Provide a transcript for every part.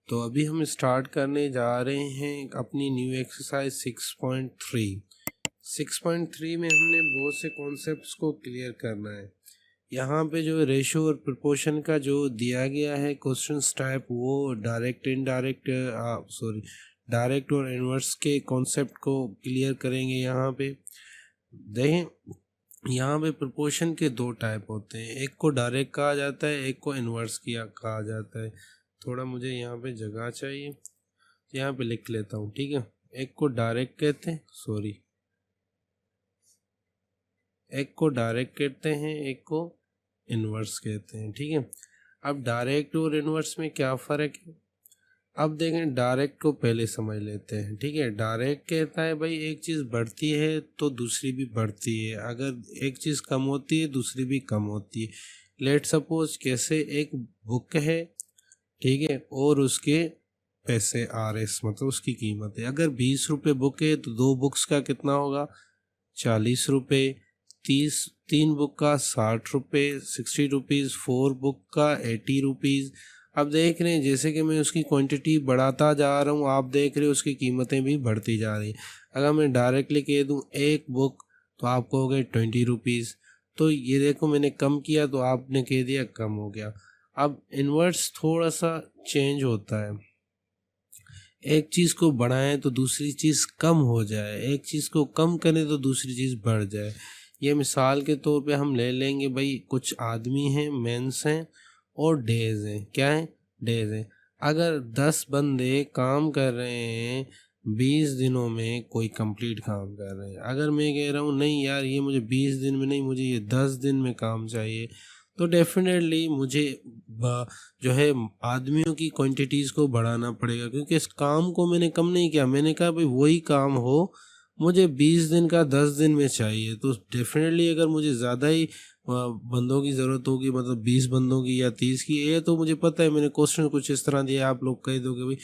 तो अभी हम स्टार्ट करने जा रहे हैं अपनी न्यू एक्सरसाइज 6.3। 6.3 में हमने बहुत से कॉन्सेप्ट्स को क्लियर करना है। यहाँ पे जो रेशो और प्रोपोर्शन का जो दिया गया है क्वेश्चंस टाइप, वो डायरेक्ट और इनवर्स के कॉन्सेप्ट को क्लियर करेंगे। यहाँ पे देखें, यहाँ पे प्रोपोर्शन के दो टाइप होते हैं, एक को डायरेक्ट कहा जाता है, एक को इनवर्स कहा जाता है। थोड़ा मुझे यहाँ पे जगह चाहिए, यहाँ पे लिख लेता हूँ, ठीक है। एक को डायरेक्ट कहते हैं, एक को डायरेक्ट कहते हैं, एक को इनवर्स कहते हैं, ठीक है। अब डायरेक्ट और इनवर्स में क्या फ़र्क है, अब देखें, डायरेक्ट को पहले समझ लेते हैं, ठीक है। डायरेक्ट कहता है भाई एक चीज़ बढ़ती है तो दूसरी भी बढ़ती है, अगर एक चीज़ कम होती है दूसरी भी कम होती है। लेट सपोज कैसे एक बुक है, ठीक है, और उसके पैसे RS मतलब उसकी कीमत है। अगर 20 रुपये बुक है तो 2 बुक्स का कितना होगा, 40 रुपये। 3 बुक का 60 रुपये, 60 रुपीज़। 4 बुक का 80 रुपीज़। अब देख रहे हैं जैसे कि मैं उसकी क्वांटिटी बढ़ाता जा रहा हूँ, आप देख रहे हो उसकी कीमतें भी बढ़ती जा रही हैं। अगर मैं डायरेक्टली कह दूँ एक बुक, तो आपको हो गए 20 रुपीज़। तो ये देखो मैंने कम किया तो आपने कह दिया कम हो गया। अब इन्वर्स थोड़ा सा चेंज होता है, एक चीज़ को बढ़ाएं तो दूसरी चीज़ कम हो जाए, एक चीज़ को कम करें तो दूसरी चीज़ बढ़ जाए। ये मिसाल के तौर पे हम ले लेंगे भाई, कुछ आदमी हैं, मेंस हैं और डेज हैं। क्या है, डेज हैं। अगर 10 बंदे काम कर रहे हैं 20 दिनों में, कोई कंप्लीट काम कर रहे हैं, अगर मैं कह रहा हूँ नहीं यार ये मुझे 20 दिन में नहीं, मुझे ये 10 दिन में काम चाहिए, तो डेफिनेटली मुझे जो है आदमियों की क्वांटिटीज़ को बढ़ाना पड़ेगा, क्योंकि इस काम को मैंने कम नहीं किया। मैंने कहा भाई वही काम हो मुझे 20 दिन का 10 दिन में चाहिए, तो डेफिनेटली अगर मुझे ज़्यादा ही बंदों की ज़रूरत होगी, मतलब 20 बंदों की या 30 की, ये तो मुझे पता है। मैंने क्वेश्चन कुछ इस तरह दिया, आप लोग कह दोगे भाई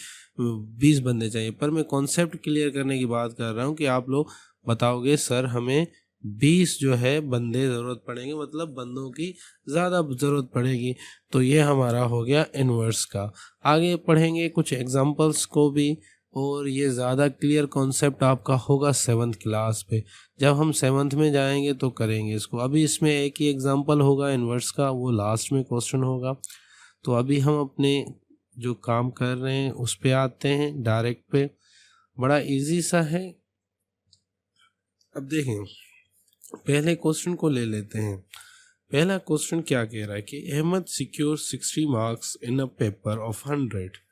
20 बंदे चाहिए, पर मैं कॉन्सेप्ट क्लियर करने की बात कर रहा हूँ कि आप लोग बताओगे सर हमें 20 जो है बंदे ज़रूरत पड़ेंगे, मतलब बंदों की ज़्यादा ज़रूरत पड़ेगी। तो ये हमारा हो गया इन्वर्स का। आगे पढ़ेंगे कुछ एग्जांपल्स को भी, और ये ज़्यादा क्लियर कॉन्सेप्ट आपका होगा 7th क्लास पे। जब हम 7th में जाएंगे तो करेंगे इसको। अभी इसमें एक ही एग्जांपल होगा इन्वर्स का, वो लास्ट में क्वेश्चन होगा। तो अभी हम अपने जो काम कर रहे हैं उस पे आते हैं, डायरेक्ट पे। बड़ा इजी सा है। अब देखें, पहले क्वेश्चन को ले लेते हैं। पहला क्वेश्चन क्या कह रहा है कि Ahmed secure 60 marks in a paper of 100।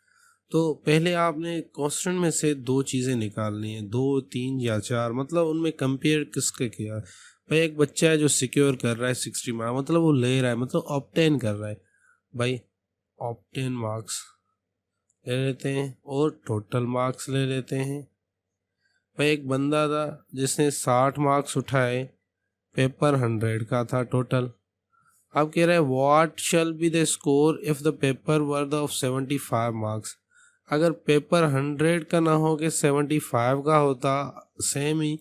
तो पहले आपने क्वेश्चन में से 2 चीज़ें निकालनी है, 2, 3 या 4, मतलब उनमें कंपेयर किसके किया। भाई एक बच्चा है जो सिक्योर कर रहा है 60 मार्क्स, मतलब वो ले रहा है, मतलब ऑब्टेन कर रहा है। भाई ऑब्टेन मार्क्स ले लेते हैं और टोटल मार्क्स ले लेते हैं। भाई एक बंदा था जिसने 60 मार्क्स उठाए, पेपर 100 का था टोटल। अब कह रहा है what shall be the score if the paper were of 75 marks. अगर पेपर 100 का ना हो के 75 का होता सेम ही,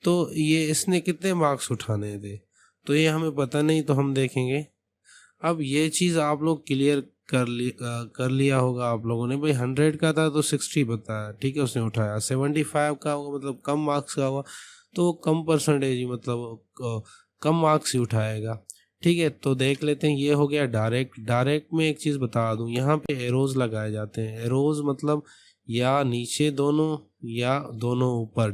तो ये इसने कितने मार्क्स उठाने थे, तो ये हमें पता नहीं, तो हम देखेंगे। अब ये चीज़ आप लोग क्लियर कर लिया होगा आप लोगों ने। भाई 100 का था तो 60 बताया, ठीक है, उसने उठाया। 75 का होगा मतलब कम मार्क्स का होगा, तो कम परसेंटेज ही, मतलब कम मार्क्स ही उठाएगा, ठीक है। तो देख लेते हैं, ये हो गया डायरेक्ट। डायरेक्ट में एक चीज़ बता दूं, यहाँ पे एरोज लगाए जाते हैं। एरोज मतलब या नीचे दोनों या दोनों ऊपर।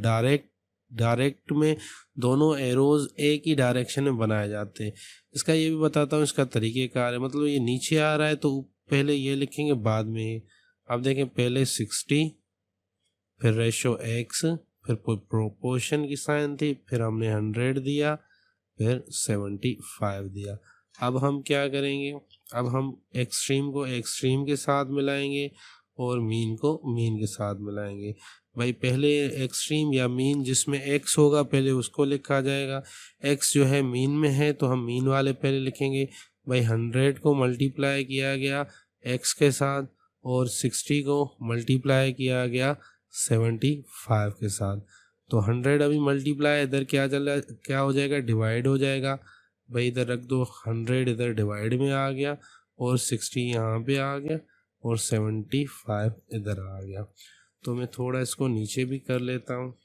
डायरेक्ट में दोनों एरोज एक ही डायरेक्शन में बनाए जाते हैं। इसका ये भी बताता हूँ, इसका तरीक़ेकार है। मतलब ये नीचे आ रहा है तो पहले ये लिखेंगे, बाद में। आप देखें, पहले 60, फिर रेशो x, फिर प्रोपोर्शन की साइन थी, फिर हमने 100 दिया, फिर 75 दिया। अब हम क्या करेंगे, अब हम एक्सट्रीम को एक्सट्रीम के साथ मिलाएंगे और मीन को मीन के साथ मिलाएंगे। भाई पहले एक्सट्रीम या मीन जिसमें x होगा पहले उसको लिखा जाएगा। x जो है मीन में है तो हम मीन वाले पहले लिखेंगे। भाई 100 को मल्टीप्लाई किया गया x के साथ और 60 को मल्टीप्लाई किया गया 75 के साथ। तो 100 अभी मल्टीप्लाई, इधर क्या हो जाएगा, डिवाइड हो जाएगा। भाई इधर रख दो, 100 इधर डिवाइड में आ गया और 60 यहाँ पे आ गया और 75 इधर आ गया। तो मैं थोड़ा इसको नीचे भी कर लेता हूँ।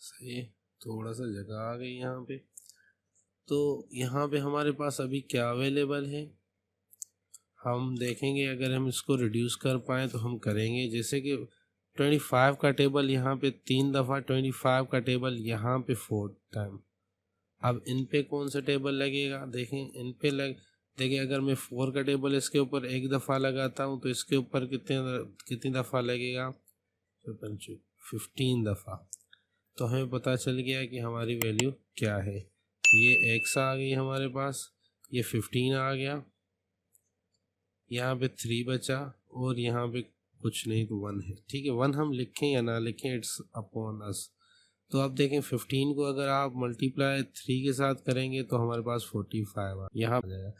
सही, थोड़ा सा जगह आ गई यहाँ पे। तो यहाँ पे हमारे पास अभी क्या अवेलेबल है, हम देखेंगे। अगर हम इसको रिड्यूस कर पाएँ तो हम करेंगे। जैसे कि 25 का टेबल यहाँ पे 3 दफ़ा, 25 का टेबल यहाँ पे 4 टाइम। अब इन पे कौन सा टेबल लगेगा, देखें इन पे देखिए अगर मैं 4 का टेबल इसके ऊपर 1 दफ़ा लगाता हूँ तो इसके ऊपर कितनी दफ़ा लगेगा, 15 दफ़ा। तो हमें पता चल गया कि हमारी वैल्यू क्या है। ये x आ गई हमारे पास, ये 15 आ गया, यहाँ पे 3 बचा और यहाँ पे कुछ नहीं तो 1 है। ठीक है, 1 हम लिखें या ना लिखें, इट्स अपॉन अस। तो अब देखें 15 को अगर आप मल्टीप्लाई 3 के साथ करेंगे तो हमारे पास 45 यहाँ आ जाएगा।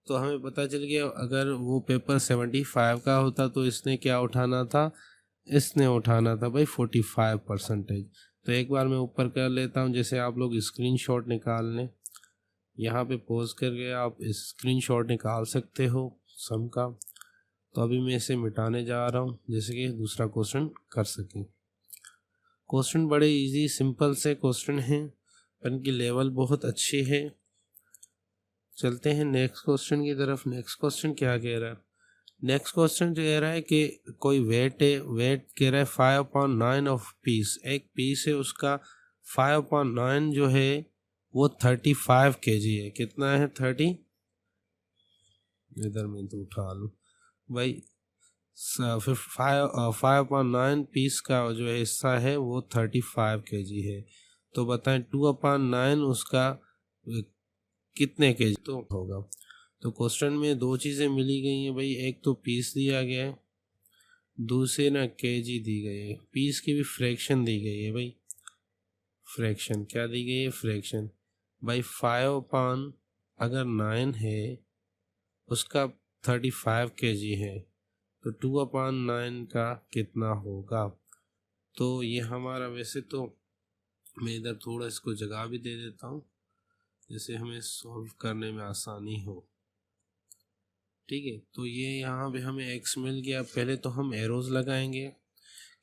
तो हमें पता चल गया अगर वो पेपर 75 का होता तो इसने क्या उठाना था, इसने उठाना था भाई 45%। तो एक बार मैं ऊपर कर लेता हूँ, जैसे आप लोग स्क्रीनशॉट निकाल लें, यहाँ पे पॉज करके आप स्क्रीनशॉट निकाल सकते हो सम का। तो अभी मैं इसे मिटाने जा रहा हूँ जैसे कि दूसरा क्वेश्चन कर सकें। क्वेश्चन बड़े इजी सिंपल से क्वेश्चन हैं पर इनकी लेवल बहुत अच्छी है। चलते हैं नेक्स्ट क्वेश्चन की तरफ। नेक्स्ट क्वेश्चन क्या कह रहा है, नेक्स्ट क्वेश्चन कह रहा है कि कोई वेट है, वेट कह रहा है 5/9 ऑफ पीस, एक पीस है उसका 5/9 जो है वो 35 kg है। कितना है 30, इधर मैं तो उठा लूँ भाई, 5/9 पीस का जो हिस्सा है वो 35 kg है। तो बताएं 2/9 उसका कितने kg तो होगा। तो क्वेश्चन में दो चीज़ें मिली गई हैं भाई, एक तो पीस दिया गया है, दूसरे ना kg दी गई है। पीस की भी फ्रैक्शन दी गई है भाई, फ्रैक्शन क्या दी गई है, फ्रैक्शन भाई 5/9 अगर 9 है उसका 35 kg है तो 2/9 का कितना होगा। तो ये हमारा, वैसे तो मैं इधर थोड़ा इसको जगह भी दे देता हूँ जिससे हमें सॉल्व करने में आसानी हो। ठीक है, तो ये यहाँ पे हमें x मिल गया। पहले तो हम एरोज लगाएंगे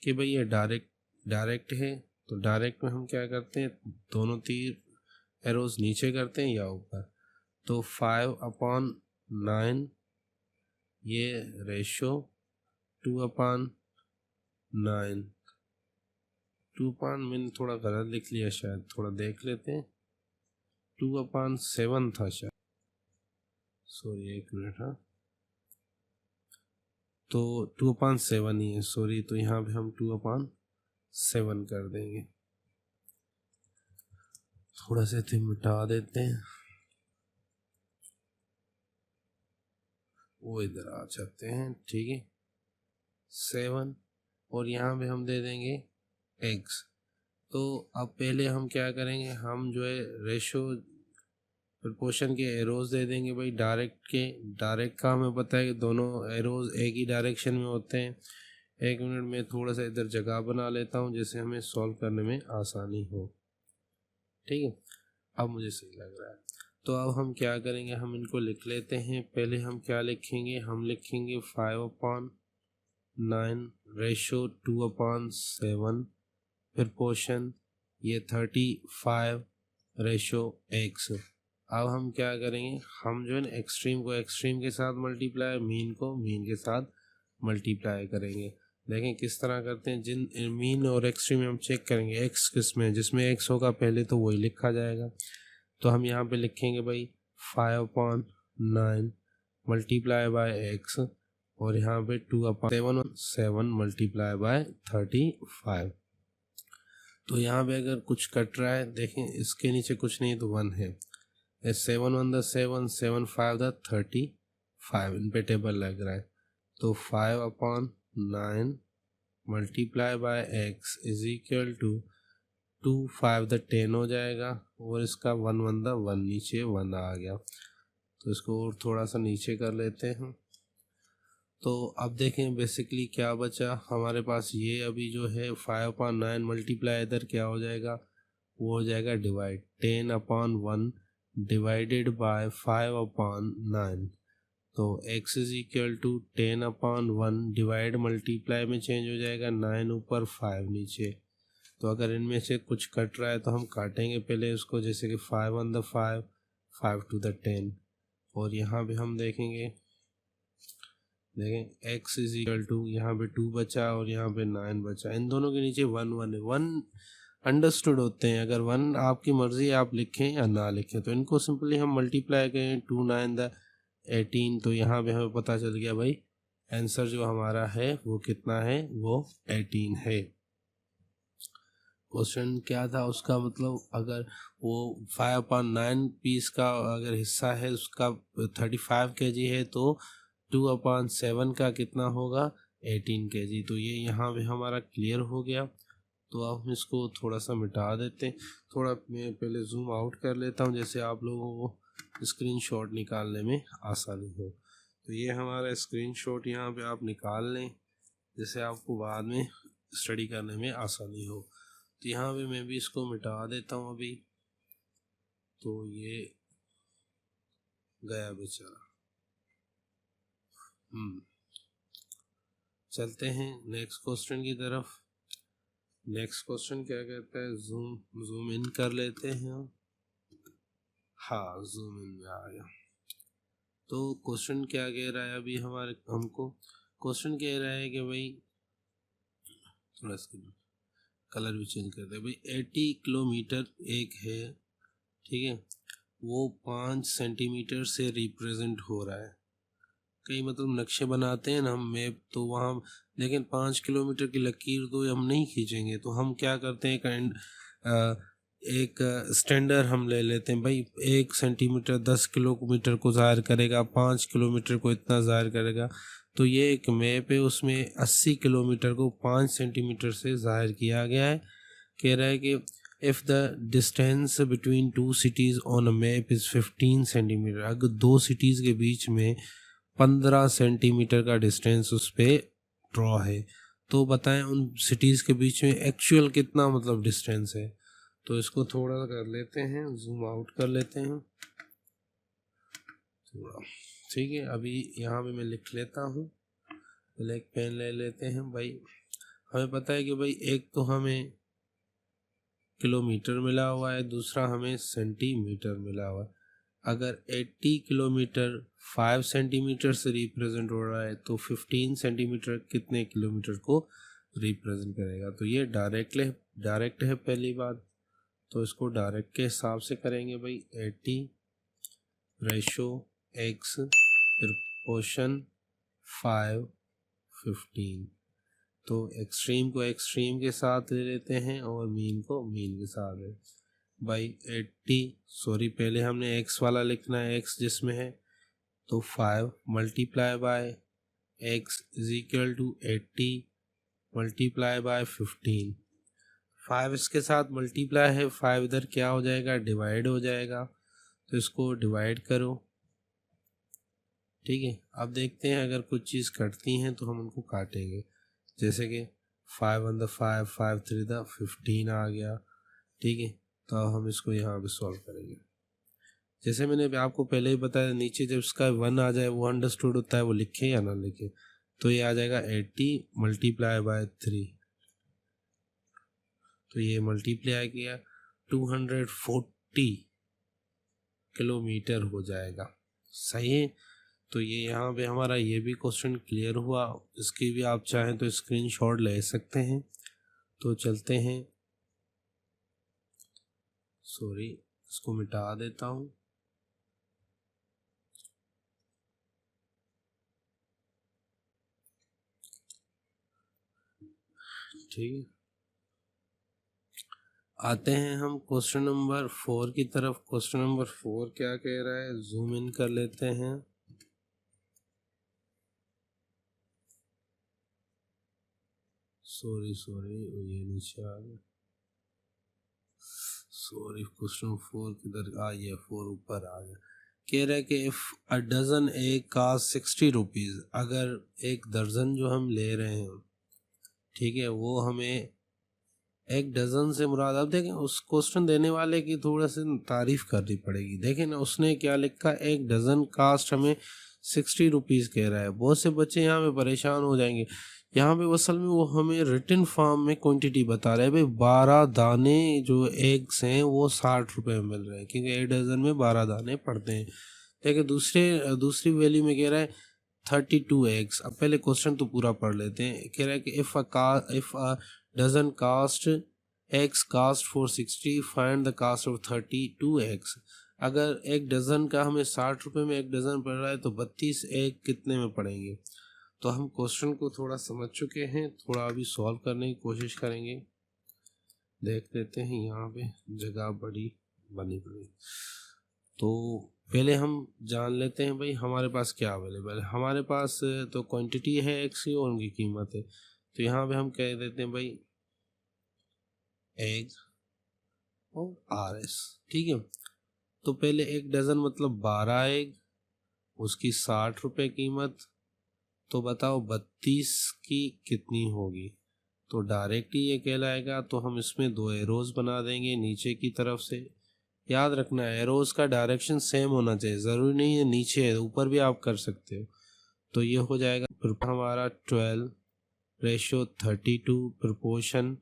कि भाई ये डायरेक्ट है, तो डायरेक्ट में हम क्या करते हैं, दोनों तीर एरोज नीचे करते हैं या ऊपर। तो 5/9 ये रेशो 2/9, 2 मैंने थोड़ा गलत लिख लिया शायद, थोड़ा देख लेते हैं। 2/7 था शायद, सॉरी एक मिनट। हाँ, तो 2/7 ही है, सॉरी। तो यहाँ पे हम 2/7 कर देंगे। थोड़ा से थे मिटा देते हैं, वो इधर आ जाते हैं। ठीक है, 7 और यहाँ पे हम दे देंगे x। तो अब पहले हम क्या करेंगे, हम जो है रेशो प्रपोर्शन के एरोज दे देंगे भाई। डायरेक्ट का हमें पता है कि दोनों एरोज एक ही डायरेक्शन में होते हैं। एक मिनट में थोड़ा सा इधर जगह बना लेता हूँ जिससे हमें सॉल्व करने में आसानी हो। ठीक है, अब मुझे सही लग रहा है। तो अब हम क्या करेंगे, हम इनको लिख लेते हैं। पहले हम क्या लिखेंगे, हम लिखेंगे 5/9 रेशो 2/7 प्रपोर्शन ये 35 रेशो x। अब हम क्या करेंगे, हम जो है ना एक्सट्रीम को एक्सट्रीम के साथ मल्टीप्लाई, मीन को मीन के साथ मल्टीप्लाई करेंगे। देखें किस तरह करते हैं, जिन मीन और एक्सट्रीम हम चेक करेंगे एक्स किस में, जिसमें एक्स होगा पहले तो वही लिखा जाएगा। तो हम यहाँ पे लिखेंगे भाई 5/9 मल्टीप्लाई बाय एक्स और यहाँ पे 2/7 मल्टीप्लाई बाय 35। तो यहाँ पे अगर कुछ कट रहा है, देखें इसके नीचे कुछ नहीं तो 1 है। 7 × 7, 7 × 5 35, इन पे टेबल लग रहा है। तो 5/9 multiply by x is equal to 2 5 10 हो जाएगा और इसका 1 1 नीचे 1 आ गया। तो इसको और थोड़ा सा नीचे कर लेते हैं। तो अब देखें बेसिकली क्या बचा हमारे पास, ये अभी जो है 5/9 मल्टीप्लाई इधर क्या हो जाएगा वो हो जाएगा डिवाइड 10/1 डिवाइडेड बाय 5/9। तो x is equal to 10/1 divide multiply में चेंज हो जाएगा 9 ऊपर 5 नीचे। तो अगर इनमें से कुछ कट रहा है तो हम काटेंगे पहले उसको, जैसे कि 5 on the 5, 5 to the 10। और यहाँ पे हम देखें x इज इक्वल टू, यहाँ पे 2 बचा और यहाँ पे 9 बचा, इन दोनों के नीचे 1 1 है। 1 अंडरस्टूड होते हैं, अगर 1 आपकी मर्ज़ी आप लिखें या ना लिखें। तो इनको सिंपली हम मल्टीप्लाई करें 2 9 द 18। तो यहाँ पे हमें पता चल गया भाई आंसर जो हमारा है वो कितना है, वो 18 है। क्वेश्चन क्या था उसका, मतलब अगर वो 5/9 पीस का अगर हिस्सा है उसका 35 kg है तो 2/7 का कितना होगा, 18 kg। तो ये यहाँ पे हमारा क्लियर हो गया। तो अब हम इसको थोड़ा सा मिटा देते हैं। थोड़ा मैं पहले जूम आउट कर लेता हूँ, जैसे आप लोगों को स्क्रीनशॉट निकालने में आसानी हो। तो ये हमारा स्क्रीनशॉट यहाँ पे आप निकाल लें, जैसे आपको बाद में स्टडी करने में आसानी हो। तो यहाँ पे मैं भी इसको मिटा देता हूँ अभी। तो ये गया बेचारा। चलते हैं नेक्स्ट क्वेश्चन की तरफ। नेक्स्ट क्वेश्चन क्या कहता है, जूम इन कर लेते हैं। हाँ, जूम इन में आ गया। तो क्वेश्चन क्या कह रहा है अभी हमको क्वेश्चन कह रहा है कि भाई, थोड़ा सा कलर भी चेंज करते हैं भाई। 80 किलोमीटर एक है, ठीक है, वो 5 सेंटीमीटर से रिप्रेजेंट हो रहा है। कई मतलब नक्शे बनाते हैं ना हम मैप, तो वहाँ लेकिन 5 किलोमीटर की लकीर तो हम नहीं खींचेंगे। तो हम क्या करते हैं, एक स्टैंडर्ड हम ले लेते हैं भाई। 1 सेंटीमीटर 10 किलोमीटर को ज़ाहिर करेगा, 5 किलोमीटर को इतना ज़ाहिर करेगा। तो ये एक मैप है, उसमें 80 किलोमीटर को 5 सेंटीमीटर से ज़ाहिर किया गया है। कह रहा है कि if the distance between 2 cities on a map is 15 centimetre, अगर 2 सिटीज़ के बीच में 15 सेंटीमीटर का डिस्टेंस उस पर ड्रॉ है, तो बताएं उन सिटीज़ के बीच में एक्चुअल कितना मतलब डिस्टेंस है। तो इसको थोड़ा कर लेते हैं, जूम आउट कर लेते हैं थोड़ा, ठीक है। अभी यहाँ पे मैं लिख लेता हूँ, पहले एक पेन ले लेते हैं भाई। हमें पता है कि भाई एक तो हमें किलोमीटर मिला हुआ है, दूसरा हमें सेंटीमीटर मिला हुआ है। अगर 80 किलोमीटर 5 सेंटीमीटर से रिप्रेजेंट हो रहा है तो 15 सेंटीमीटर कितने किलोमीटर को रिप्रेजेंट करेगा। तो ये डायरेक्ट है पहली बात। तो इसको डायरेक्ट के हिसाब से करेंगे भाई। 80 रेशो x प्रपोर्शन 5 15। तो एक्सट्रीम को एक्सट्रीम के साथ ले लेते हैं और मीन को मीन के साथ ले भाई। 80 सॉरी, पहले हमने x वाला लिखना है, x जिसमें है, तो 5 multiply by x is equal to 80 multiply by 15। 5 इसके साथ मल्टीप्लाई है, 5 इधर क्या हो जाएगा, डिवाइड हो जाएगा। तो इसको डिवाइड करो, ठीक है। अब देखते हैं अगर कुछ चीज़ कटती हैं तो हम उनको काटेंगे, जैसे कि 5 on the 5, 5 3 the 15 आ गया, ठीक है। तो हम इसको यहाँ पे सॉल्व करेंगे। जैसे मैंने आपको पहले ही बताया, नीचे जब इसका 1 आ जाए वो अंडरस्टूड होता है, वो लिखे या ना लिखे। तो ये आ जाएगा 80 मल्टीप्लाई बाय 3। तो ये मल्टीप्लाई किया 240 किलोमीटर हो जाएगा, सही है। तो ये यहाँ पे हमारा ये भी क्वेश्चन क्लियर हुआ। इसकी भी आप चाहें तो स्क्रीनशॉट ले सकते हैं। तो चलते हैं, सॉरी इसको मिटा देता हूँ। ठीक है, आते हैं हम क्वेश्चन नंबर 4 की तरफ। क्वेश्चन नंबर 4 क्या कह रहा है, जूम इन कर लेते हैं। सॉरी ये नीचे आ गया, सॉरी। क्वेश्चन 4 किधर आ गया, 4 ऊपर आ गया। कह रहा है कि if a dozen egg cost 60 rupees, अगर एक दर्जन जो हम ले रहे हैं, ठीक है, वो हमें एक डज़न से मुराद, अब देखें उस क्वेश्चन देने वाले की थोड़ा सी तारीफ़ करनी पड़ेगी। देखें ना उसने क्या लिखा, एक डज़न कास्ट हमें 60 रुपीज़ कह रहा है। बहुत से बच्चे यहाँ पे परेशान हो जाएंगे। यहाँ पे असल में वो हमें रिटन फॉर्म में क्वांटिटी बता रहा है भाई, 12 दाने जो एग्स हैं वो 60 रुपये में मिल रहे हैं, क्योंकि एक डज़न में 12 दाने पड़ते हैं। देखिए दूसरी वैल्यू में कह रहा है 32 एग्स। अब पहले क्वेश्चन तो पूरा पढ़ लेते हैं। कह रहा है कि if a dozen cost eggs cost for 60, find the cost of 32 eggs. अगर एक डज़न का हमें 60 रुपये में एक डज़न पड़ रहा है तो 32 एग कितने में पड़ेंगे। तो हम क्वेश्चन को थोड़ा समझ चुके हैं, थोड़ा अभी सॉल्व करने की कोशिश करेंगे। देख लेते हैं, यहाँ पे जगह बड़ी बनी पड़ी। तो पहले हम जान लेते हैं भाई हमारे पास क्या अवेलेबल है। हमारे पास तो क्वांटिटी है एक्स की और उनकी कीमत है। तो यहाँ पे हम कह देते हैं भाई एग और आर एस, ठीक है। तो पहले एक डज़न मतलब 12 एग, उसकी 60 रुपये कीमत। तो बताओ 32 की कितनी होगी। तो डायरेक्ट ही ये कहलाएगा। तो हम इसमें 2 एरोज बना देंगे नीचे की तरफ से। याद रखना है एरोज का डायरेक्शन सेम होना चाहिए, ज़रूरी नहीं है नीचे है, ऊपर भी आप कर सकते हो। तो ये हो जाएगा फिर हमारा 12:32 प्रपोर्शन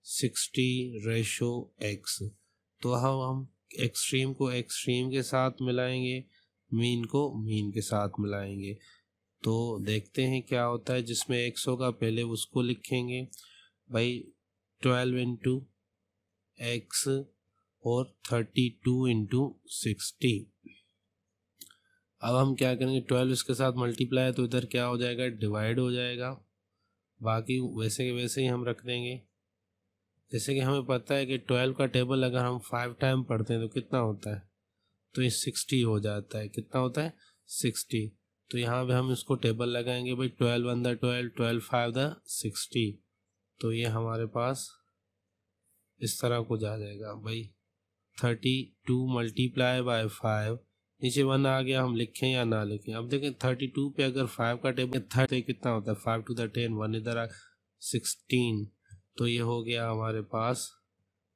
60:x। तो हम एक्सट्रीम को एक्सट्रीम के साथ मिलाएंगे, मीन को मीन के साथ मिलाएंगे। तो देखते हैं क्या होता है। जिसमें x होगा पहले उसको लिखेंगे भाई 12 इंटू एक्स और 32 इंटू 60। अब हम क्या करेंगे, 12 इसके साथ मल्टीप्लाई, तो इधर क्या हो जाएगा, डिवाइड हो जाएगा। बाकी वैसे के वैसे ही हम रख देंगे। जैसे कि हमें पता है कि 12 का टेबल अगर हम 5 टाइम पढ़ते हैं तो कितना होता है, तो ये 60 हो जाता है। कितना होता है, 60। तो यहाँ पे हम इसको टेबल लगाएंगे भाई 12 1 द 12, 12 5 द 60। तो ये हमारे पास इस तरह कुछ आ जाएगा भाई 32 मल्टीप्लाई बाय 5। नीचे 1 आ गया, हम लिखें या ना लिखें। अब देखें 32 पे अगर 5 का टेबल 30 कितना होता है, 5 टू द 10, 1 इधर आ 16। तो ये हो गया हमारे पास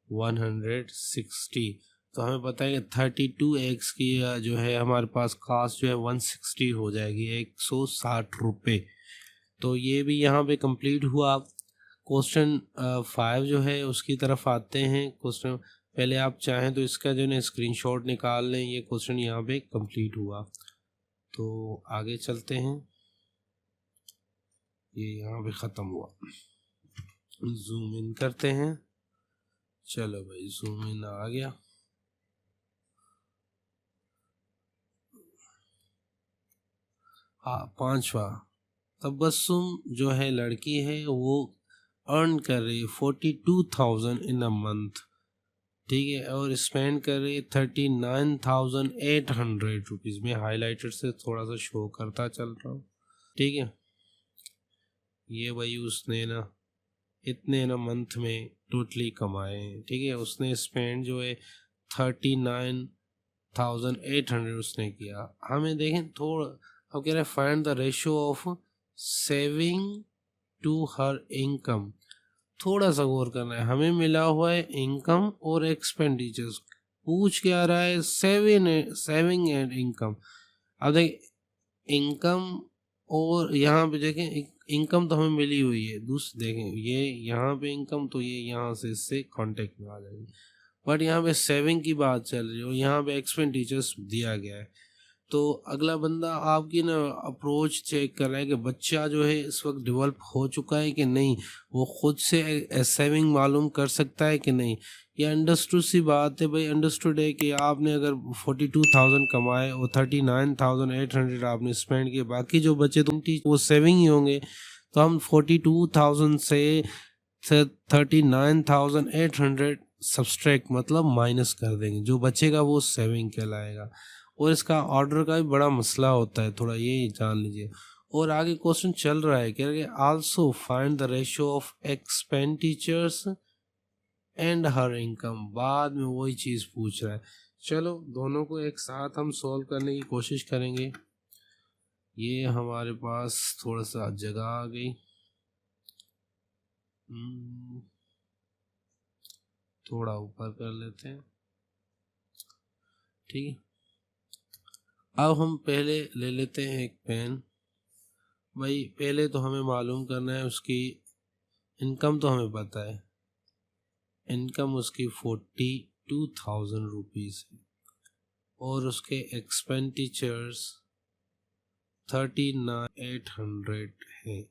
160। तो हमें पता है कि 32 एक्स की जो है हमारे पास कास्ट जो है 160 हो जाएगी, 160 रुपये। तो ये भी यहाँ पे कंप्लीट हुआ। क्वेश्चन 5 जो है उसकी तरफ आते हैं। क्वेश्चन पहले आप चाहें तो इसका जो है स्क्रीनशॉट निकाल लें। ये क्वेश्चन यहाँ पे कंप्लीट हुआ। तो आगे चलते हैं, ये यहाँ पे ख़त्म हुआ। जूम इन करते हैं। चलो भाई जूम इन आ गया। हाँ, 5वां, तबस्सुम जो है लड़की है वो अर्न कर रही है 42,000 इन अ मंथ, ठीक है, और स्पेंड कर रही है 39,800 रुपीज़ में। हाईलाइटर से थोड़ा सा शो करता चल रहा हूँ, ठीक है। ये भाई उसने ना इतने ना मंथ में टोटली कमाए हैं, ठीक है। उसने स्पेंड जो है 39,800 उसने किया। हमें देखें थोड़ा, अब कह रहे हैं find the ratio of saving to her income. थोड़ा सा गौर करना है। हमें मिला हुआ है इनकम और एक्सपेंडिचर्स, पूछ क्या रहा है, सेविंग एंड इनकम। अब देखें इनकम और यहाँ पे देखें इनकम तो हमें मिली हुई है। दूसरी देखें ये यहाँ पे इनकम, तो ये यहाँ से इससे कांटेक्ट में आ जाएगी। बट यहाँ पे सेविंग की बात चल रही है और यहाँ पे एक्सपेंडिचर्स दिया गया है। तो अगला बंदा आपकी ना अप्रोच चेक कर रहा है कि बच्चा जो है इस वक्त डेवलप हो चुका है कि नहीं, वो खुद से सेविंग मालूम कर सकता है कि नहीं। ये अंडरस्टूड सी बात है भाई। अंडरस्टूड है कि आपने अगर 42,000 कमाए और 39,800 आपने स्पेंड किए, बाकी जो बचे 20 वो सेविंग ही होंगे। तो हम 42,000 से 39,800 सब्सट्रैक्ट मतलब माइनस कर देंगे, जो बचेगा वो सेविंग कहलाएगा। और इसका ऑर्डर का भी बड़ा मसला होता है, थोड़ा ये जान लीजिए। और आगे क्वेश्चन चल रहा है, कह रहे हैं also find the ratio of expenditures and her income. बाद में वही चीज़ पूछ रहा है। चलो दोनों को एक साथ हम सॉल्व करने की कोशिश करेंगे। ये हमारे पास थोड़ा सा जगह आ गई। थोड़ा ऊपर कर लेते हैं, ठीक है। अब हम पहले ले लेते हैं एक पेन। भाई पहले तो हमें मालूम करना है उसकी इनकम, तो हमें पता है इनकम उसकी 42,000 रुपीज़ है और उसके एक्सपेंडिचर्स 39,800 है।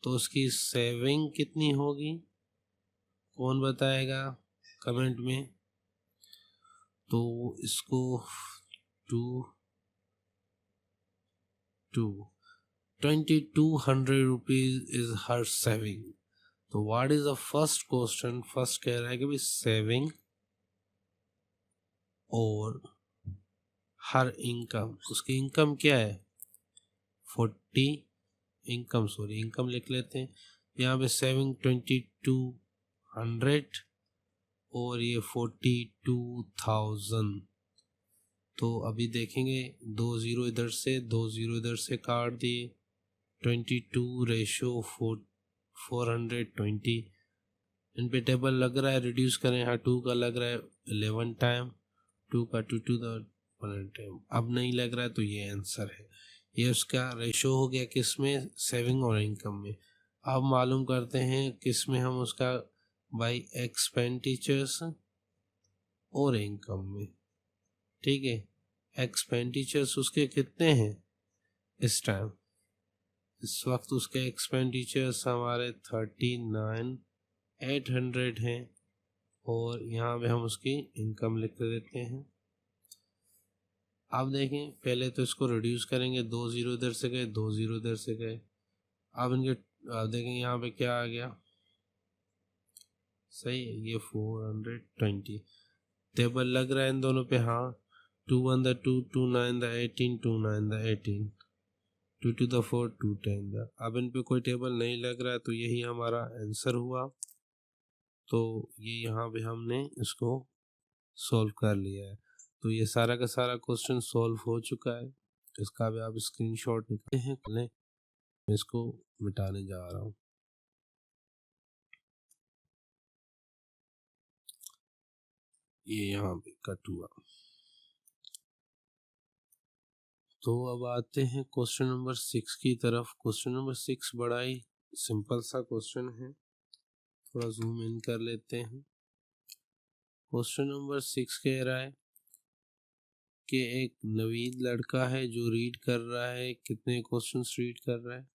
तो उसकी सेविंग कितनी होगी, कौन बताएगा कमेंट में। तो इसको टू 2,200 इज हर सेविंग। तो what is the first question, first कह रहा है कि भाई सेविंग और हर इनकम, उसकी इनकम क्या है 40, इनकम लिख लेते हैं। यहाँ पे सेविंग 2,200 और ये 42,000। तो अभी देखेंगे 2 0 इधर से 2 0 इधर से काट दिए, 22/420। इन पे टेबल लग रहा है, रिड्यूस करें, हाँ 2 का लग रहा है 11 टाइम, 2 का 2 टू द टाइम। अब नहीं लग रहा है तो ये आंसर है। ये उसका रेशो हो गया किस में, सेविंग और इनकम में। अब मालूम करते हैं किस में हम उसका, बाई एक्सपेंडिचर्स और इनकम में, ठीक है। एक्सपेंडिचर्स उसके कितने हैं इस टाइम, इस वक्त उसके एक्सपेंडिचर्स हमारे 39,800 हैं और यहाँ पे हम उसकी इनकम लिख देते हैं। आप देखें पहले तो इसको रिड्यूस करेंगे, 2 0 इधर से गए 2 0 इधर से गए। अब इनके आप देखें यहाँ पे क्या आ गया, सही है, ये 420। टेबल लग रहा है इन दोनों पे, हाँ 2 1 the 2 2 9 the 18 2 9 the 18 2 2 the 4 2 10 the. अब इन पे कोई टेबल नहीं लग रहा है तो यही हमारा आंसर हुआ। तो ये यहाँ पे हमने इसको सॉल्व कर लिया है। तो ये सारा का सारा क्वेश्चन सॉल्व हो चुका है। इसका भी आप स्क्रीनशॉट निकालते हैं, मैं इसको मिटाने जा रहा हूँ। ये यहाँ पे कट हुआ। तो अब आते हैं क्वेश्चन नंबर 6 की तरफ। क्वेश्चन नंबर 6 बड़ा ही सिंपल सा क्वेश्चन है, थोड़ा जूम इन कर लेते हैं। क्वेश्चन नंबर 6 कह रहा है कि एक नवीद लड़का है जो रीड कर रहा है, कितने क्वेश्चंस रीड कर रहा है,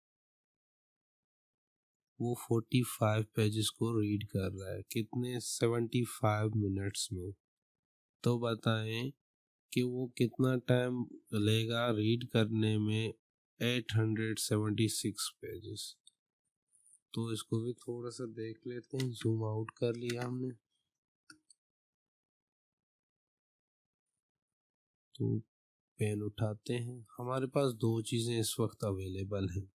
वो 45 पेजेस को रीड कर रहा है, कितने 75 मिनट्स में। तो बताएं कि वो कितना टाइम लेगा रीड करने में 876 पेजेस। तो इसको भी थोड़ा सा देख लेते हैं, जूम आउट कर लिया हमने। तो पेन उठाते हैं, हमारे पास दो चीज़ें इस वक्त अवेलेबल हैं।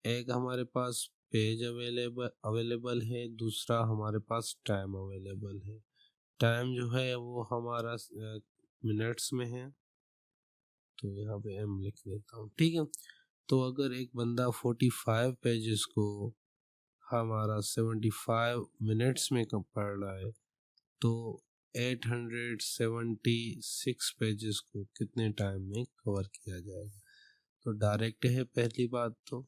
एक हमारे पास पेज अवेलेबल है, दूसरा हमारे पास टाइम अवेलेबल है। टाइम जो है वो हमारा मिनट्स में है, तो यहाँ पे एम लिख देता हूँ, ठीक है। तो अगर एक बंदा 45 पेजेस को हमारा 75 मिनट्स में पढ़ रहा है, तो 876 पेजेस को कितने टाइम में कवर किया जाएगा। तो डायरेक्ट है पहली बात तो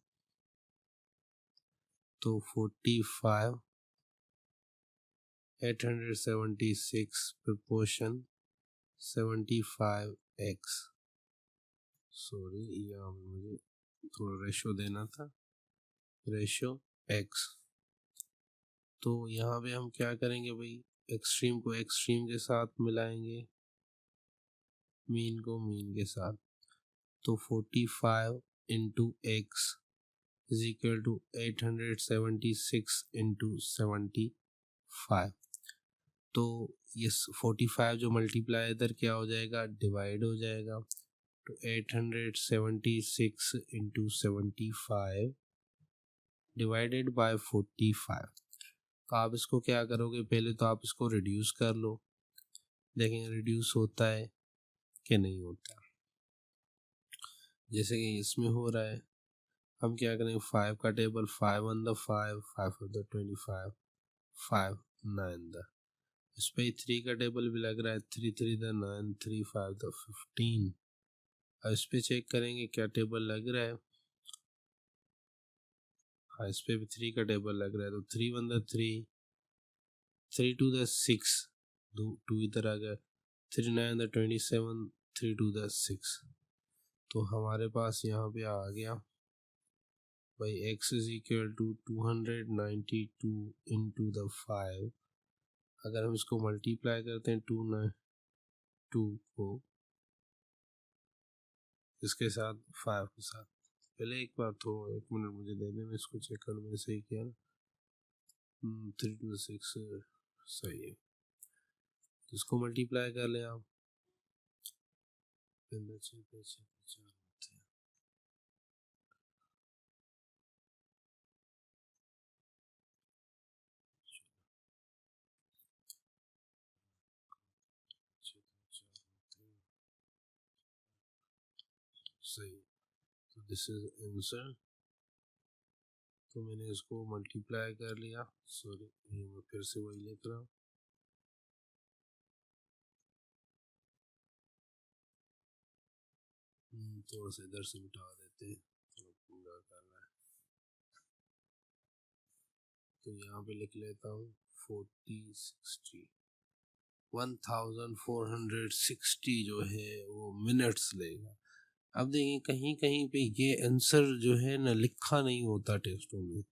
45 876 प्रपोर्शन 75x, सॉरी यहाँ मुझे थोड़ा रेशो देना था, रेशो x। तो यहाँ पे हम क्या करेंगे भाई, एक्सट्रीम को एक्सट्रीम के साथ मिलाएंगे, मीन को मीन के साथ। तो 45 into x is equal to 876 into 75। तो ये 45 जो मल्टीप्लाई इधर क्या हो जाएगा, डिवाइड हो जाएगा। तो 876 इंटू 75 डिवाइडेड बाय 45। तो आप इसको क्या करोगे, पहले तो आप इसको रिड्यूस कर लो, देखेंगे रिड्यूस होता है कि नहीं होता। जैसे कि इसमें हो रहा है, हम क्या करेंगे 5 का table, 5 1 the 5 5 of the 25 5 9 the इस पे 3 का टेबल भी लग रहा है, 3 3 द 9, 3 5 द 15। अब इस पे चेक करेंगे क्या टेबल लग रहा है। हाँ, इस पे भी 3 का टेबल लग रहा है, तो 3 1 द 3, 3 2 द 6, 2 इधर आ गया, 3 9 द 27, 3 2 द 6। तो हमारे पास यहाँ पे आ गया भाई x is equal to 292 into the 5। अगर हम इसको मल्टीप्लाई करते हैं 2 को इसके साथ 5 के साथ, पहले एक बार तो 1 मिनट मुझे दे दें, मैं इसको चेक करूँ मैंने सही किया ना। 3 2 6 सही है, तो इसको मल्टीप्लाई कर लें आप। सही, तो दिस इज आंसर। तो मैंने इसको मल्टीप्लाई कर लिया, सॉरी ये मैं फिर से वही लिख रहा हूँ। थोड़ा सा इधर से मिटा देते हैं, थोड़ा पूरा करना है, तो यहाँ पे लिख लेता हूँ 4060, 1460 जो है वो मिनट्स लेगा। अब देखिए कहीं कहीं पे ये आंसर जो है ना लिखा नहीं होता टेस्टों में,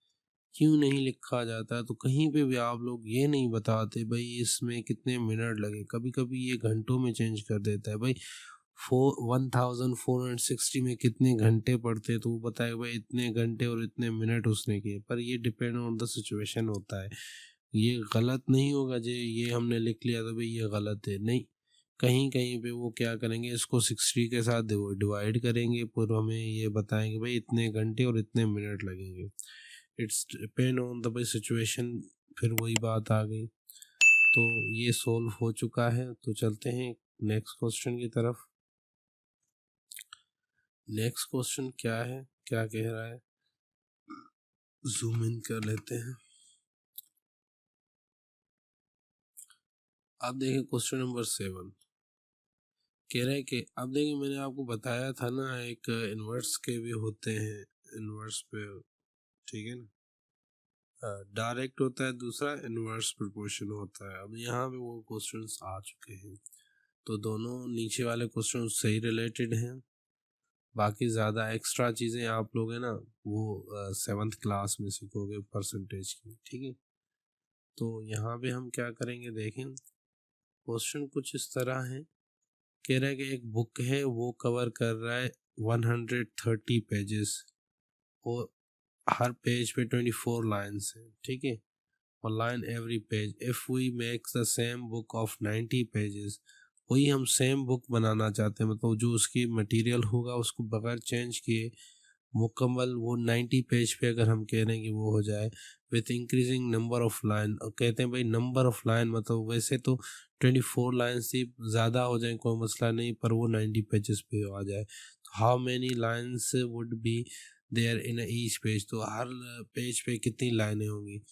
क्यों नहीं लिखा जाता है, तो कहीं पे भी आप लोग ये नहीं बताते भाई इसमें कितने मिनट लगे, कभी कभी ये घंटों में चेंज कर देता है भाई 1460 में कितने घंटे पड़ते, तो वो बताएगा भाई इतने घंटे और इतने मिनट उसने किए, पर ये डिपेंड ऑन द सिचुएशन होता है। ये गलत नहीं होगा जो ये हमने लिख लिया तो भाई ये गलत है, नहीं, कहीं कहीं पे वो क्या करेंगे इसको 60 के साथ डिवाइड करेंगे, फिर हमें ये बताएंगे भाई इतने घंटे और इतने मिनट लगेंगे। इट्स डिपेंड ऑन द भाई सिचुएशन, फिर वही बात आ गई। तो ये सोल्व हो चुका है, तो चलते हैं नेक्स्ट क्वेश्चन की तरफ। नेक्स्ट क्वेश्चन क्या है, क्या कह रहा है, जूम इन कर लेते हैं। अब देखिए क्वेश्चन नंबर 7 कह रहा है कि अब देखिए मैंने आपको बताया था ना एक इन्वर्स के भी होते हैं, इन्वर्स पे, ठीक है ना, डायरेक्ट होता है, दूसरा इन्वर्स प्रोपोर्शन होता है। अब यहाँ पे वो क्वेश्चंस आ चुके हैं, तो दोनों नीचे वाले क्वेश्चन सही रिलेटेड हैं, बाकी ज़्यादा एक्स्ट्रा चीज़ें आप लोग है ना वो 7th क्लास में सीखोगे परसेंटेज की, ठीक है। तो यहाँ पे हम क्या करेंगे, देखें क्वेश्चन कुछ इस तरह है, कह रहा है कि एक बुक है वो कवर कर रहा है 130 पेजेस, और हर पेज पे 24 लाइन्स है, ठीक है, और line every page. If we make the same book of 90 pages, वही हम सेम बुक बनाना चाहते हैं, मतलब जो उसकी मटेरियल होगा उसको बगैर चेंज किए मुकम्मल वो 90 पेज पे अगर हम कह रहे हैं कि वो हो जाए with increasing number of line, और कहते हैं भाई नंबर ऑफ लाइन मतलब वैसे तो 24 लाइन से ज़्यादा हो जाए कोई मसला नहीं, पर वो 90 पेजेस पे आ जाए, तो how many lines would be there in each page, तो हर पेज पे कितनी लाइनें होंगी।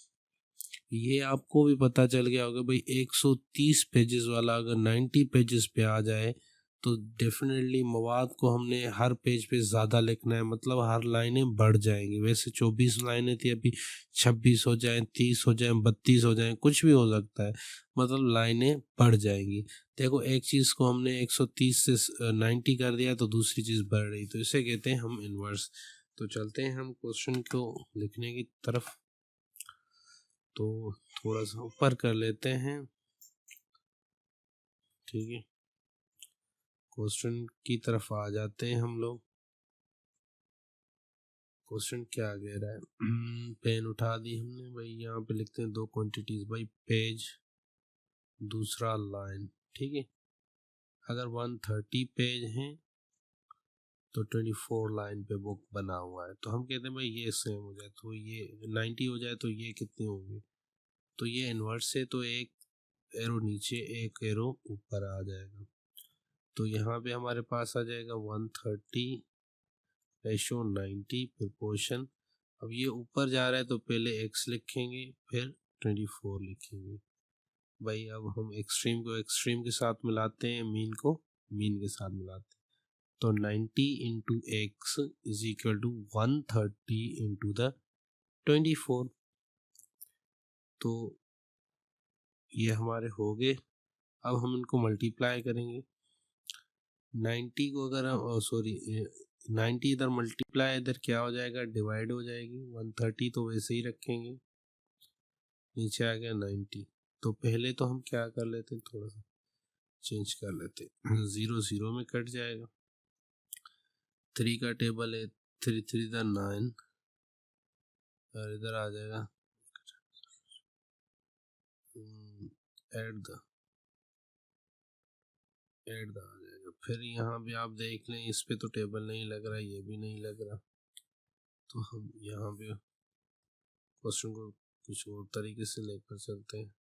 ये आपको भी पता चल गया होगा भाई 130 पेजेस वाला अगर 90 पेजेस पे आ जाए तो डेफिनेटली मवाद को हमने हर पेज पे ज़्यादा लिखना है, मतलब हर लाइनें बढ़ जाएंगी। वैसे 24 लाइनें थी, अभी 26 हो जाएं, 30 हो जाएं, 32 हो जाएं, कुछ भी हो सकता है, मतलब लाइनें बढ़ जाएंगी। देखो एक चीज़ को हमने 130 से 90 कर दिया तो दूसरी चीज़ बढ़ रही, तो इसे कहते हैं हम इन्वर्स। तो चलते हैं हम क्वेश्चन को लिखने की तरफ, तो थोड़ा सा ऊपर कर लेते हैं, ठीक है, क्वेश्चन की तरफ आ जाते हैं हम लोग। क्वेश्चन क्या कह रहा है, पेन उठा दी हमने भाई, यहाँ पे लिखते हैं दो क्वांटिटीज भाई, पेज दूसरा लाइन, ठीक है। अगर 130 पेज हैं तो 24 लाइन पे बुक बना हुआ है, तो हम कहते हैं भाई ये सेम हो जाए तो ये 90 हो जाए तो ये कितने होंगे, तो ये इन्वर्स है, तो एक एरो नीचे एक एरो ऊपर आ जाएगा, तो यहाँ पे हमारे पास आ जाएगा 130 रेशो 90 प्रोपोर्शन। अब ये ऊपर जा रहा है तो पहले x लिखेंगे फिर 24 लिखेंगे, भाई अब हम एक्सट्रीम को एक्सट्रीम के साथ मिलाते हैं, मीन को मीन के साथ मिलाते हैं। तो 90 into x is equal to 130 into the 24। तो ये हमारे हो गए। अब हम इनको मल्टीप्लाई करेंगे। 90 को अगर हम सॉरी 90 इधर मल्टीप्लाई इधर क्या हो जाएगा, डिवाइड हो जाएगी। 130 तो वैसे ही रखेंगे, नीचे आ गया 90। तो पहले तो हम क्या कर लेते हैं, थोड़ा सा चेंज कर लेते हैं, 0 0 में कट जाएगा। 3 का टेबल है, 3 3 द 9 और इधर आ जाएगा एड द आ जाएगा। फिर यहाँ भी आप देख लें, इस पे तो टेबल नहीं लग रहा, ये भी नहीं लग रहा। तो हम यहाँ पे क्वेश्चन को कुछ और तरीके से लेकर चलते हैं।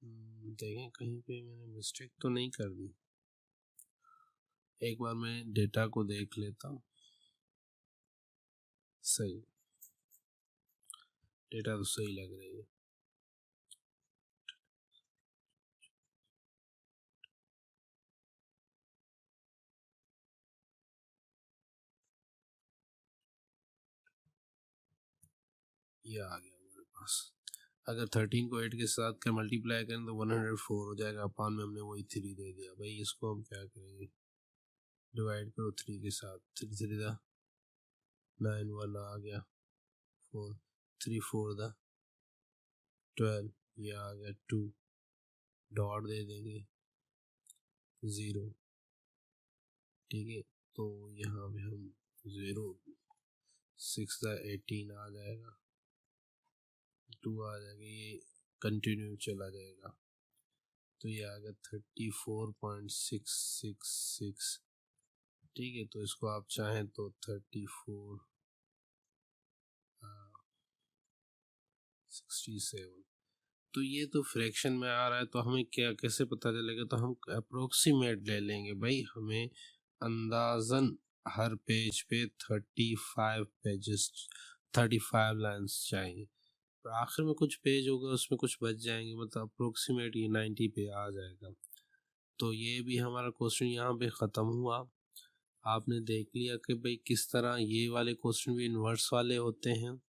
देखें कहीं पे मैंने मिस्टेक तो नहीं कर दी। एक बार मैं डेटा को देख लेता हूँ। सही, डेटा तो सही लग रही है। ये आ गया हमारे पास। अगर 13 को 8 के साथ का मल्टीप्लाई करें तो 104 हो जाएगा। अपान में हमने वही 3 दे दिया। भाई इसको हम क्या करेंगे, डिवाइड करो 3 के साथ। 3 3 दा 9, 1 आ गया 4, 3 4 दा 12, ये आ गया 2, डॉट दे देंगे 0। ठीक है, तो यहाँ पे हम 0 6 दा 18 आ जाएगा, 2 आ जाएगा, ये कंटिन्यू चला जाएगा। तो ये आ गया 34.666। ठीक है, तो इसको आप चाहें तो 34.67। तो ये तो फ्रैक्शन में आ रहा है, तो हमें क्या कैसे पता चलेगा, तो हम अप्रोक्सीमेट ले लेंगे। भाई हमें अंदाजन हर पेज पे 35 पेजेस 35 लाइन्स चाहिए। तो आखिर में कुछ पेज होगा उसमें कुछ बच जाएंगे, मतलब अप्रोक्सीमेट ये 90 पे आ जाएगा। तो ये भी हमारा क्वेश्चन यहाँ पे ख़त्म हुआ। आपने देख लिया कि भाई किस तरह ये वाले क्वेश्चन भी इन्वर्स वाले होते हैं।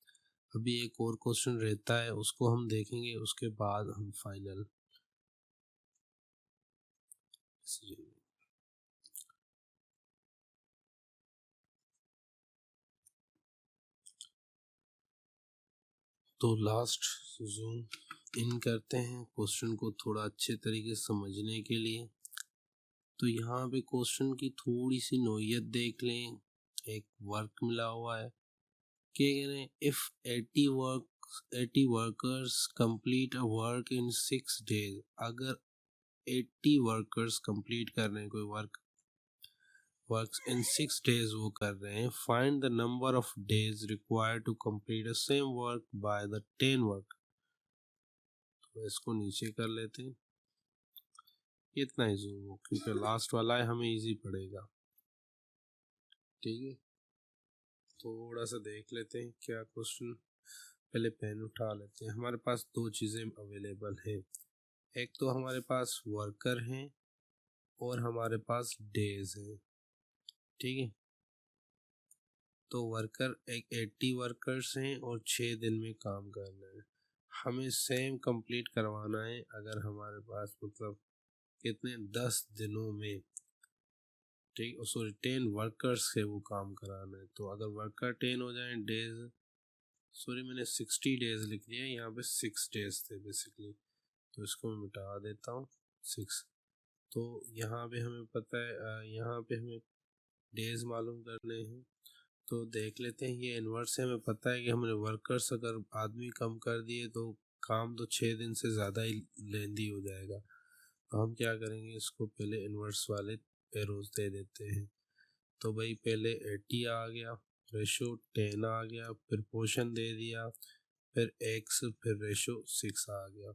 अभी एक और क्वेश्चन रहता है, उसको हम देखेंगे, उसके बाद हम फाइनल। तो लास्ट जूम इन करते हैं क्वेश्चन को थोड़ा अच्छे तरीके से समझने के लिए। तो यहाँ पे क्वेश्चन की थोड़ी सी नोयत देख लें। एक वर्क मिला हुआ है कि if 80 workers complete a work in 6 days. अगर 80 वर्कर्स कंप्लीट कर रहे हैं कोई वर्क्स इन 6 डेज वो कर रहे हैं, find the number of days required to complete the same work by the 10 work. तो इसको नीचे कर लेते हैं, इतना ही जूम हो क्योंकि लास्ट वाला है, हमें इजी पड़ेगा। ठीक है, थोड़ा सा देख लेते हैं क्या क्वेश्चन। पहले पेन उठा लेते हैं। हमारे पास दो चीज़ें अवेलेबल हैं, एक तो हमारे पास वर्कर हैं और हमारे पास डेज हैं। ठीक है, तो वर्कर एक 80 वर्कर्स हैं और 6 दिन में काम करना है। हमें सेम कंप्लीट करवाना है। अगर हमारे पास मतलब कितने 10 दिनों में, ठीक सॉरी 10 वर्कर्स से वो काम कराना है। तो अगर वर्कर 10 हो जाए, डेज सॉरी मैंने 60 डेज लिख दिया, यहाँ पे 6 डेज थे बेसिकली, तो इसको मैं मिटा देता हूँ 6। तो यहाँ पे हमें पता है, यहाँ पे हमें डेज मालूम करने हैं। तो देख लेते हैं, ये इन्वर्स है। हमें पता है कि हमने वर्कर्स अगर आदमी कम कर दिए तो काम तो 6 दिन से ज़्यादा ही लेंदी हो जाएगा। तो हम क्या करेंगे, इसको पहले इन्वर्स वाले एरोज दे देते हैं। तो भाई पहले 80 आ गया, रेशो 10 आ गया, फिर पोर्शन दे दिया, फिर एक्स, फिर रेशो 6 आ गया।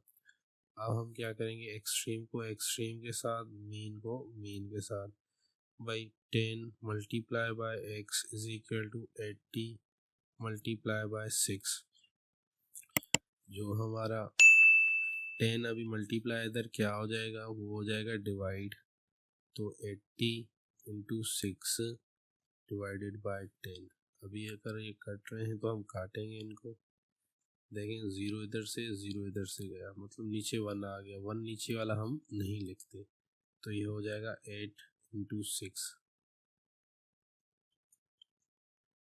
अब हम क्या करेंगे, एक्सट्रीम को एक्सट्रीम के साथ, मीन को मीन के साथ। भाई 10 multiply by x is equal to 80 multiply by 6। जो हमारा 10 अभी मल्टीप्लाई इधर क्या हो जाएगा, वो हो जाएगा डिवाइड। तो 80 इंटू 6 डिवाइडेड बाय 10। अभी अगर ये कट रहे हैं तो हम काटेंगे इनको, देखें 0 इधर से 0 इधर से गया, मतलब नीचे 1 आ गया, 1 नीचे वाला हम नहीं लिखते। तो ये हो जाएगा 8 इंटू 6,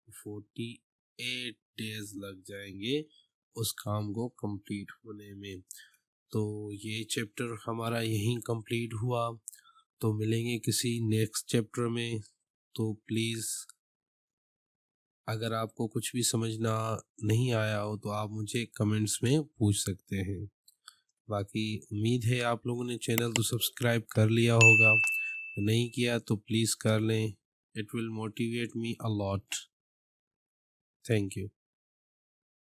48 डेज लग जाएंगे उस काम को कंप्लीट होने में। तो ये चैप्टर हमारा यहीं कंप्लीट हुआ। तो मिलेंगे किसी नेक्स्ट चैप्टर में। तो प्लीज़ अगर आपको कुछ भी समझना नहीं आया हो तो आप मुझे कमेंट्स में पूछ सकते हैं। बाकी उम्मीद है आप लोगों ने चैनल तो सब्सक्राइब कर लिया होगा, नहीं किया तो प्लीज़ कर लें, it will motivate me a lot. Thank you.